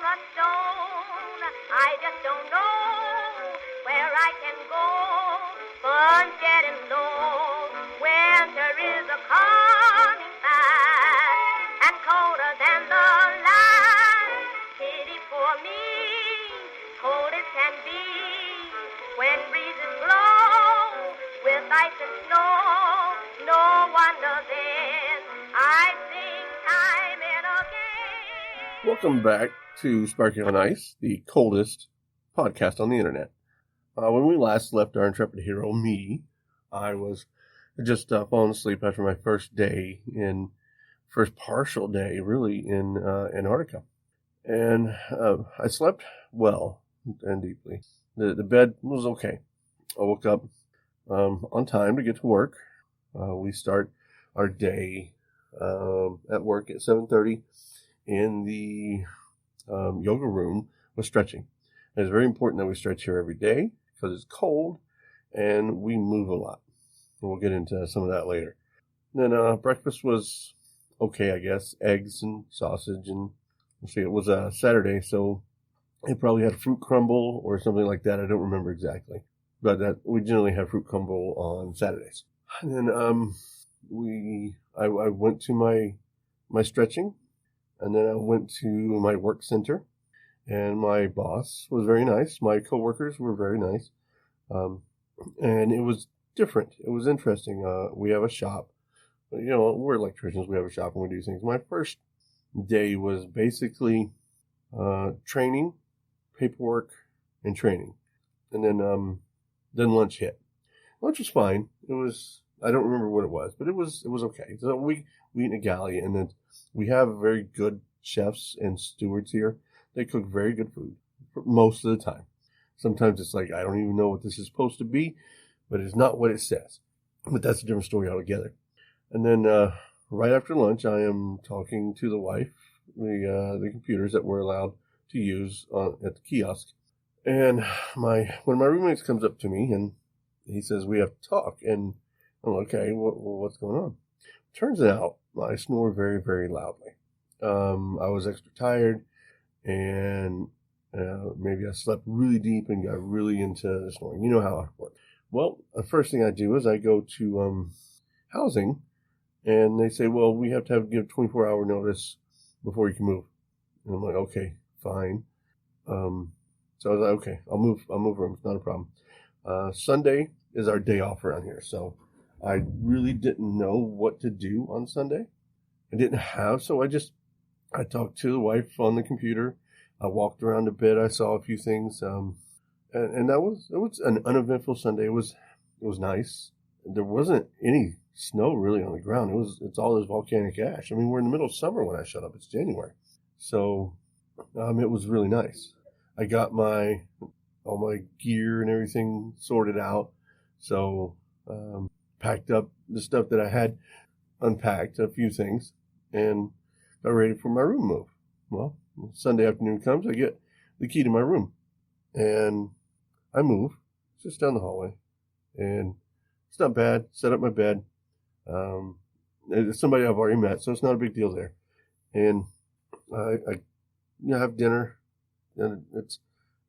a stone. I just don't know where I can go. Fun's getting low. Winter is a coming fast and colder than the last. Pity for me, cold as can be. When breezes blow with ice and snow, no wonder then I sing time and again. Welcome back to Sparking on Ice, the coldest podcast on the internet. When we last left our intrepid hero, me, I was just falling asleep after my first partial day, really, in Antarctica. And I slept well and deeply. The bed was okay. I woke up on time to get to work. We start our day at work at 7:30 in the yoga room with stretching. And it's very important that we stretch here every day because it's cold and we move a lot. And we'll get into some of that later. And then breakfast was okay, I guess. Eggs and sausage, and we'll see. It was a Saturday, so it probably had fruit crumble or something like that. I don't remember exactly, but we generally have fruit crumble on Saturdays. And then I went to my stretching, and then I went to my work center, and my boss was very nice. My coworkers were very nice, and it was different. It was interesting. We have a shop. You know, we're electricians. We have a shop and we do things. My first day was basically training, paperwork, and training, and then lunch hit. Lunch was fine. I don't remember what it was, but it was okay. So we eat in a galley, and then we have very good chefs and stewards here. They cook very good food most of the time. Sometimes it's like, I don't even know what this is supposed to be, but it's not what it says. But that's a different story altogether. And then right after lunch, I am talking to the wife, the computers that we're allowed to use at the kiosk. And one of my roommates comes up to me, and he says, we have to talk. And I'm like, okay, what's going on? Turns out I snore very, very loudly. I was extra tired, and maybe I slept really deep and got really into snoring. You know how it works. Well, the first thing I do is I go to housing, and they say, well, we have to give 24-hour notice before you can move. And I'm like, okay, fine. So I was like, okay, I'll move rooms, not a problem. Sunday is our day off around here, so I really didn't know what to do on Sunday. So I talked to the wife on the computer. I walked around a bit. I saw a few things, and it was an uneventful Sunday. It was nice. There wasn't any snow really on the ground. It's all this volcanic ash. I mean, we're in the middle of summer when I showed up. It's January, so it was really nice. I got all my gear and everything sorted out, so packed up the stuff that I had unpacked, a few things, and got ready for my room move. Well, Sunday afternoon comes, I get the key to my room, and I move just down the hallway, and it's not bad. Set up my bed. It's somebody I've already met, so it's not a big deal there. And I have dinner, and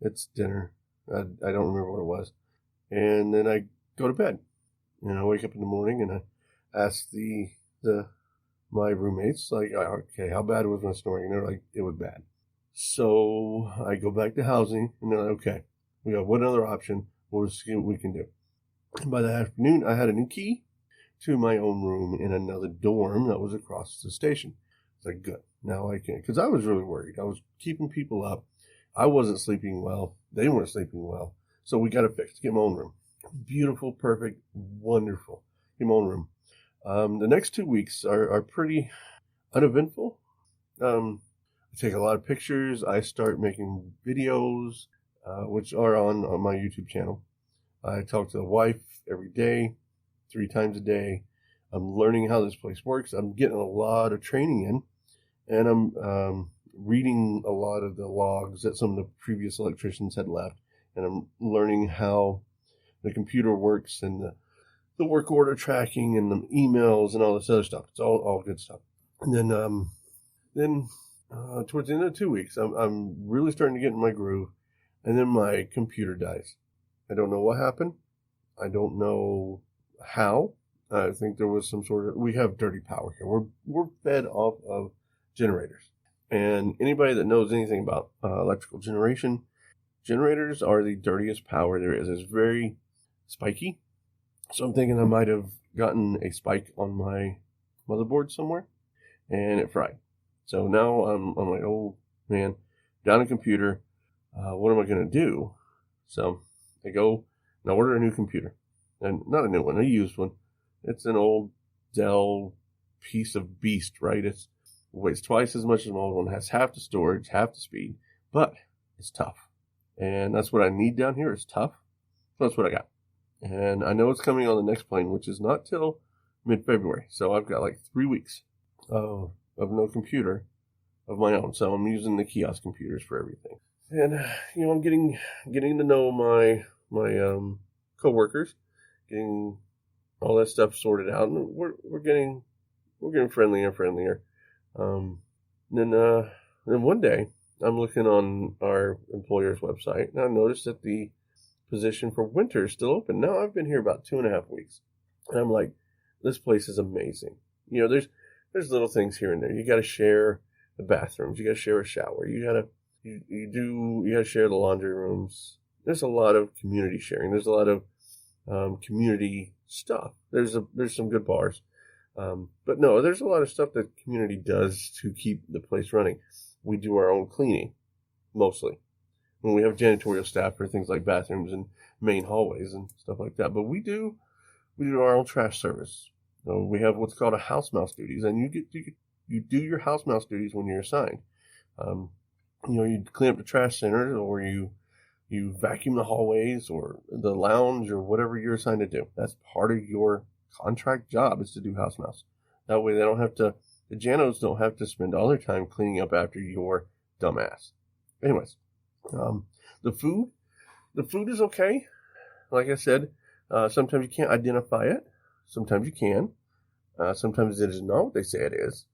it's dinner. I don't remember what it was. And then I go to bed. And I wake up in the morning, and I ask my roommates, like, okay, how bad was my snoring? And they're like, it was bad. So I go back to housing, and they're like, okay, we got one other option. We'll see what we can do. And by the afternoon, I had a new key to my own room in another dorm that was across the station. It's like, good. Now I can. Because I was really worried. I was keeping people up. I wasn't sleeping well. They weren't sleeping well. So we got it fixed. Get my own room. Beautiful, perfect, wonderful. Get my own room. The next 2 weeks are pretty uneventful. I take a lot of pictures. I start making videos, which are on my YouTube channel. I talk to the wife every day, 3 times a day. I'm learning how this place works. I'm getting a lot of training in, and I'm reading a lot of the logs that some of the previous electricians had left, and I'm learning how the computer works and the work order tracking and the emails and all this other stuff. It's all good stuff. And then towards the end of 2 weeks, I'm really starting to get in my groove, and then my computer dies. I don't know what happened. I don't know how. I think there was some sort of, we have dirty power here. We're fed off of generators. And anybody that knows anything about electrical generation, generators are the dirtiest power there is. It's very spiky. So I'm thinking I might have gotten a spike on my motherboard somewhere, and it fried. So now I'm like, oh man, down a computer. What am I going to do? So I go and I order a new computer, and not a new one, a used one. It's an old Dell piece of beast, right? It weighs twice as much as an old one, has half the storage, half the speed, but it's tough. And that's what I need down here is tough. So that's what I got. And I know it's coming on the next plane, which is not till mid-February. So I've got like 3 weeks of no computer of my own. So I'm using the kiosk computers for everything. And, I'm getting to know my coworkers, getting all that stuff sorted out, and we're getting friendlier and friendlier. Then one day I'm looking on our employer's website, and I noticed that the position for winter is still open. Now I've been here about 2.5 weeks, and I'm like, this place is amazing. There's little things here and there. You got to share the bathrooms. You got to share a shower. You got to share the laundry rooms. There's a lot of community sharing. There's a lot of community stuff. There's some good bars. But no, there's a lot of stuff that community does to keep the place running. We do our own cleaning, mostly. When we have janitorial staff for things like bathrooms and main hallways and stuff like that. But we do our own trash service. We have what's called a house mouse duties, and you do your house mouse duties when you're assigned. You clean up the trash center, or you vacuum the hallways or the lounge or whatever you're assigned to do. That's part of your contract job is to do house mouse. That way the Janos don't have to spend all their time cleaning up after your dumbass. Anyways, the food is okay. Like I said, sometimes you can't identify it. Sometimes you can. Sometimes it is not what they say it is.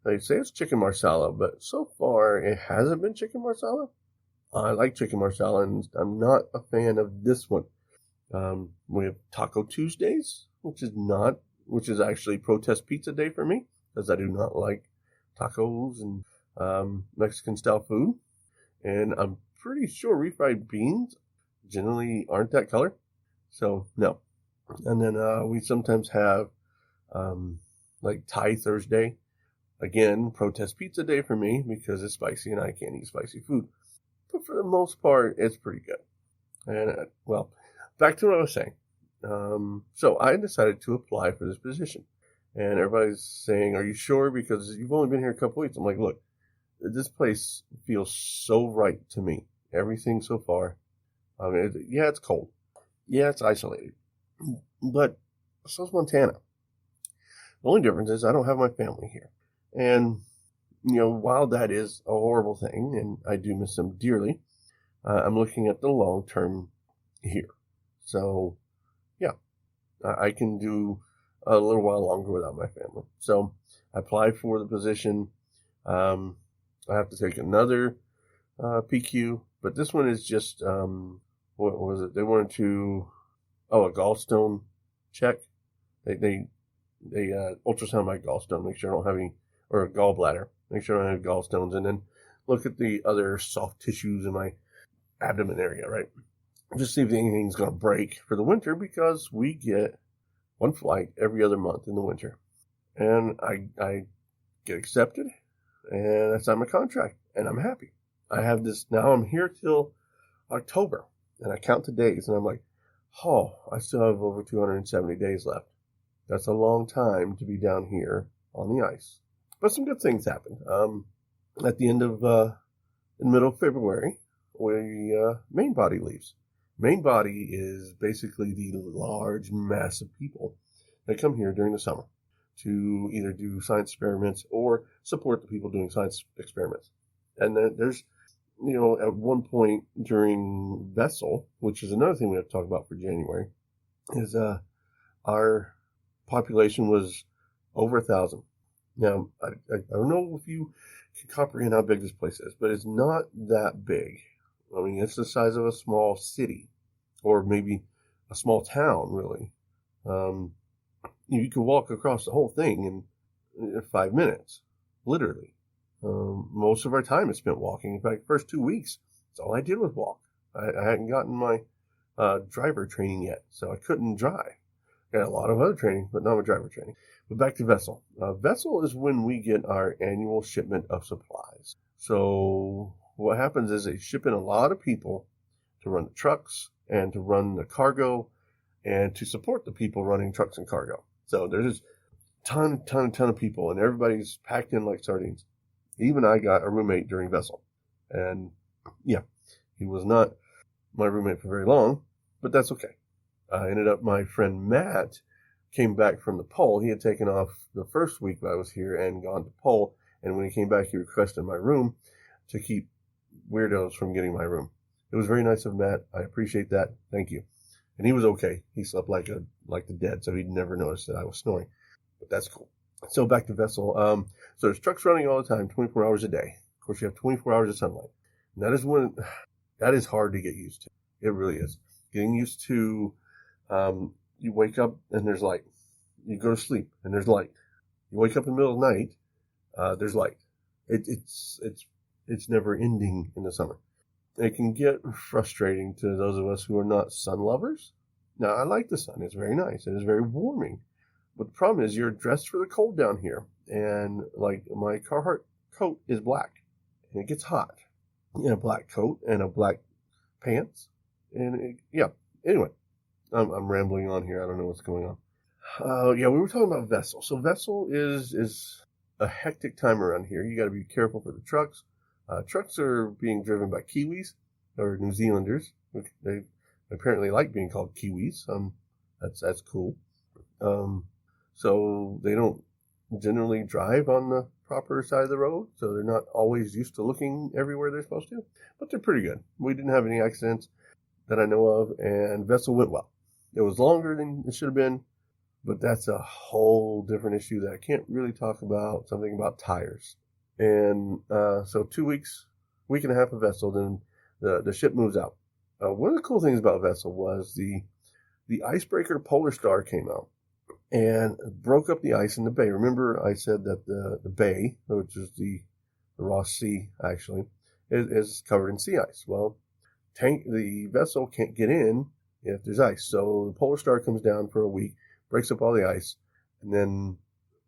They say it's chicken marsala, but so far it hasn't been chicken marsala. I like chicken marsala, and I'm not a fan of this one. We have Taco Tuesdays, which is actually protest pizza day for me, because I do not like tacos and Mexican style food. And I'm pretty sure refried beans generally aren't that color. So, no. And then we sometimes have like Thai Thursday. Again, protest pizza day for me because it's spicy and I can't eat spicy food. But for the most part, it's pretty good. And, back to what I was saying. So I decided to apply for this position. And everybody's saying, are you sure? Because you've only been here a couple weeks. I'm like, look, this place feels so right to me. Everything so far. I mean, it's cold. Yeah, it's isolated. But so's Montana. The only difference is I don't have my family here. And, while that is a horrible thing, and I do miss them dearly, I'm looking at the long term here. So, yeah, I can do a little while longer without my family. So I applied for the position. I have to take another PQ, but this one is just, what was it? They wanted a gallstone check. They ultrasound my gallstone, make sure I don't have any, or a gallbladder, make sure I don't have gallstones, and then look at the other soft tissues in my abdomen area, right? Just see if anything's going to break for the winter, because we get one flight every other month in the winter. And I get accepted, and I sign my contract, and I'm happy. I have this, now I'm here till October, and I count the days, and I'm like, I still have over 270 days left. That's a long time to be down here on the ice. But some good things happened. At the end of, in the middle of February, main body leaves. Main body is basically the large mass of people that come here during the summer to either do science experiments or support the people doing science experiments. And then there's, at one point during Vessel, which is another thing we have to talk about for January, is our population was over 1,000. Now, I don't know if you can comprehend how big this place is, but it's not that big. I mean, it's the size of a small city, or maybe a small town, really. You could walk across the whole thing in 5 minutes, literally. Most of our time is spent walking. In fact, first 2 weeks, that's all I did was walk. I hadn't gotten my driver training yet, so I couldn't drive. Got a lot of other training, but not my driver training. But back to Vessel. Vessel is when we get our annual shipment of supplies. So what happens is they ship in a lot of people to run the trucks and to run the cargo and to support the people running trucks and cargo. So there's this ton of people, and everybody's packed in like sardines. Even I got a roommate during Vessel. And yeah, he was not my roommate for very long, but that's okay. Ended up my friend Matt came back from the pole. He had taken off the first week that I was here and gone to pole. And when he came back, he requested my room to keep weirdos from getting my room. It was very nice of Matt. I appreciate that. Thank you. And he was okay. He slept like the dead, so he'd never noticed that I was snoring. But that's cool. So back to Vessel. So there's trucks running all the time, 24 hours a day. Of course, you have 24 hours of sunlight. And that is hard to get used to. It really is. Getting used to, you wake up and there's light. You go to sleep and there's light. You wake up in the middle of the night, there's light. It's never ending in the summer. It can get frustrating to those of us who are not sun lovers. Now, I like the sun. It's very nice. It is very warming. But the problem is you're dressed for the cold down here. And like my Carhartt coat is black. And it gets hot. In a black coat and a black pants. And anyway, I'm rambling on here. I don't know what's going on. We were talking about Vessel. So Vessel is a hectic time around here. You got to be careful for the trucks. Trucks are being driven by Kiwis or New Zealanders. They apparently like being called Kiwis. That's cool. So they don't generally drive on the proper side of the road, so they're not always used to looking everywhere they're supposed to. But they're pretty good. We didn't have any accidents that I know of, and Vessel went well. It was longer than it should have been, but that's a whole different issue that I can't really talk about. Something about tires. And so 2 weeks, week and a half of Vessel, then the ship moves out. One of the cool things about Vessel was the icebreaker Polar Star came out and broke up the ice in the bay. Remember I said that the bay, which is the Ross Sea actually, is covered in sea ice. Well, the vessel can't get in if there's ice. So the Polar Star comes down for a week, breaks up all the ice, and then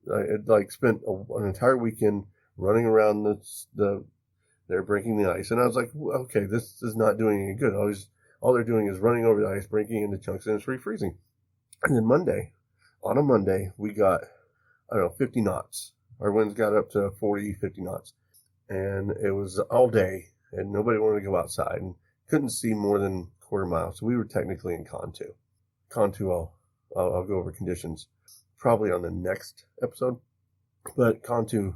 it spent an entire weekend running around they're breaking the ice. And I was like, okay, this is not doing any good. All they're doing is running over the ice, breaking into chunks, and it's refreezing. And then on a Monday, we got, 50 knots. Our winds got up to 40, 50 knots. And it was all day, and nobody wanted to go outside, and couldn't see more than a quarter mile. So we were technically in Cantu. Cantu, I'll go over conditions probably on the next episode. But Cantu,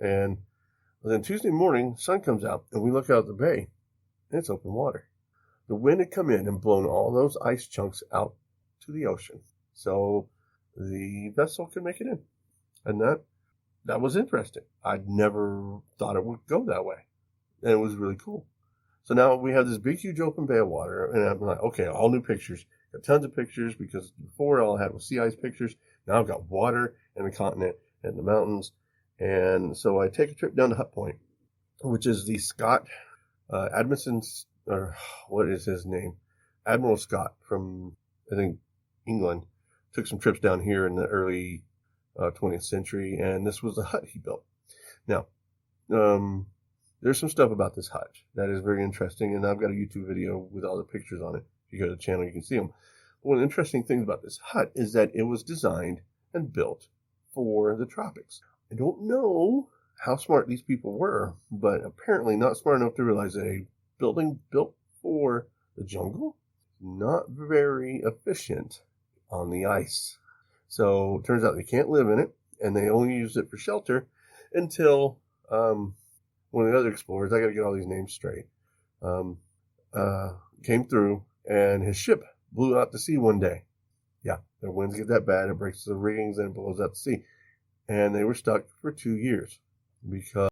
and then Tuesday morning, sun comes out, and we look out the bay, and it's open water. The wind had come in and blown all those ice chunks out to the ocean. So the vessel could make it in. And that was interesting. I'd never thought it would go that way. And it was really cool. So now we have this big, huge open bay of water. And I'm like, okay, all new pictures. Got tons of pictures because before all I had was sea ice pictures. Now I've got water and the continent and the mountains. And so I take a trip down to Hut Point, which is the Scott Admison's, or what is his name? Admiral Scott from, I think, England. Took some trips down here in the early 20th century, and this was the hut he built. Now, there's some stuff about this hut that is very interesting, and I've got a YouTube video with all the pictures on it. If you go to the channel, you can see them. One of the interesting things about this hut is that it was designed and built for the tropics. I don't know how smart these people were, but apparently not smart enough to realize that a building built for the jungle, not very efficient on the ice. So it turns out they can't live in it, and they only use it for shelter until one of the other explorers, I got to get all these names straight, came through, and his ship blew out to sea one day. Yeah, the winds get that bad, it breaks the riggings, and it blows out to sea. and they were stuck for 2 years because